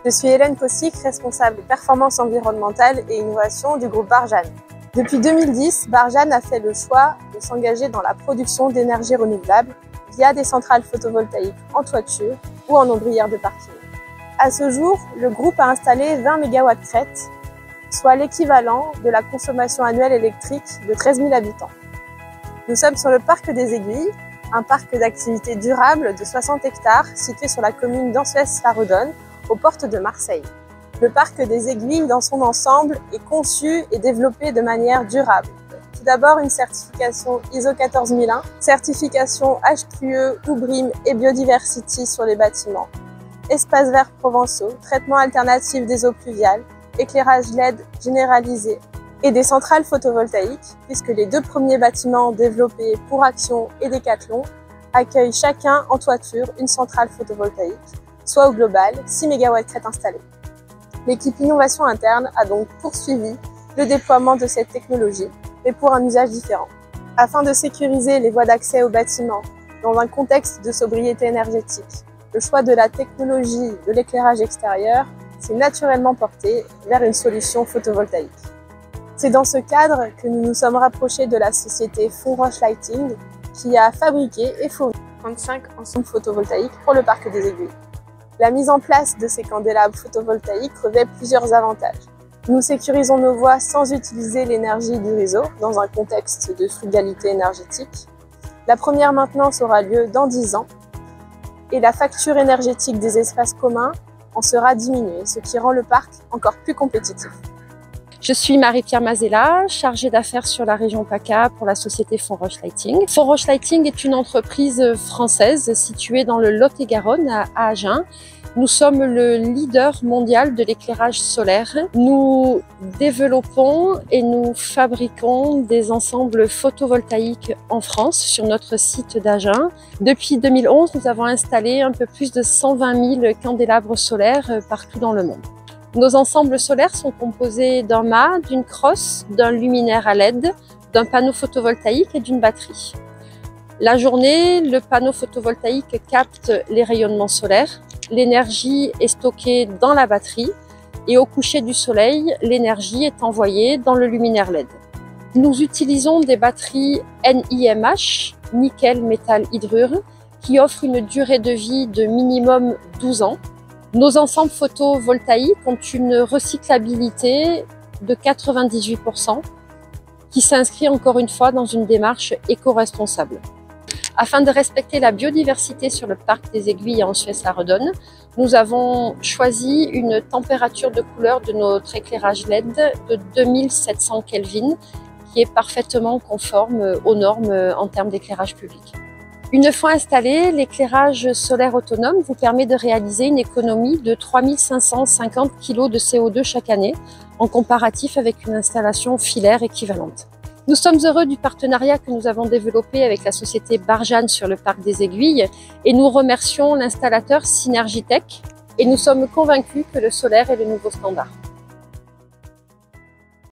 Je suis Hélène Kossik, responsable performance environnementale et innovation du groupe Barjane. Depuis 2010, Barjane a fait le choix de s'engager dans la production d'énergie renouvelable via des centrales photovoltaïques en toiture ou en ombrière de parking. À ce jour, le groupe a installé 20 MW crête, soit l'équivalent de la consommation annuelle électrique de 13 000 habitants. Nous sommes sur le parc des Aiguilles, un parc d'activités durables de 60 hectares situé sur la commune d'Ansuès-la-Redonne, aux portes de Marseille. Le parc des Aiguilles, dans son ensemble, est conçu et développé de manière durable. Tout d'abord, une certification ISO 14001, certification HQE ou BREEAM et Biodiversity sur les bâtiments, espaces verts provençaux, traitement alternatif des eaux pluviales, éclairage LED généralisé et des centrales photovoltaïques, puisque les deux premiers bâtiments développés pour Action et Decathlon accueillent chacun en toiture une centrale photovoltaïque, soit au global 6 MW crête installées. L'équipe innovation interne a donc poursuivi le déploiement de cette technologie, mais pour un usage différent. Afin de sécuriser les voies d'accès aux bâtiments dans un contexte de sobriété énergétique, le choix de la technologie de l'éclairage extérieur s'est naturellement porté vers une solution photovoltaïque. C'est dans ce cadre que nous nous sommes rapprochés de la société Fonroche Lighting qui a fabriqué et fourni 35 ensembles photovoltaïques pour le parc des Aiguilles. La mise en place de ces candélabres photovoltaïques revêt plusieurs avantages. Nous sécurisons nos voies sans utiliser l'énergie du réseau dans un contexte de frugalité énergétique. La première maintenance aura lieu dans 10 ans et la facture énergétique des espaces communs en sera diminuée, ce qui rend le parc encore plus compétitif. Je suis Marie-Pierre Mazella, chargée d'affaires sur la région PACA pour la société Fonroche Lighting. Fonroche Lighting est une entreprise française située dans le Lot-et-Garonne à Agen. Nous sommes le leader mondial de l'éclairage solaire. Nous développons et nous fabriquons des ensembles photovoltaïques en France sur notre site d'Agen. Depuis 2011, nous avons installé un peu plus de 120 000 candélabres solaires partout dans le monde. Nos ensembles solaires sont composés d'un mât, d'une crosse, d'un luminaire à LED, d'un panneau photovoltaïque et d'une batterie. La journée, le panneau photovoltaïque capte les rayonnements solaires. L'énergie est stockée dans la batterie et au coucher du soleil, l'énergie est envoyée dans le luminaire LED. Nous utilisons des batteries NIMH, nickel métal hydrure, qui offrent une durée de vie de minimum 12 ans. Nos ensembles photovoltaïques ont une recyclabilité de 98%, qui s'inscrit encore une fois dans une démarche éco-responsable. Afin de respecter la biodiversité sur le parc des Aiguilles en Suisse-la-Redonne, nous avons choisi une température de couleur de notre éclairage LED de 2700 Kelvin, qui est parfaitement conforme aux normes en termes d'éclairage public. Une fois installé, l'éclairage solaire autonome vous permet de réaliser une économie de 3550 kg de CO2 chaque année, en comparatif avec une installation filaire équivalente. Nous sommes heureux du partenariat que nous avons développé avec la société Barjane sur le parc des Aiguilles et nous remercions l'installateur Synergitech et nous sommes convaincus que le solaire est le nouveau standard.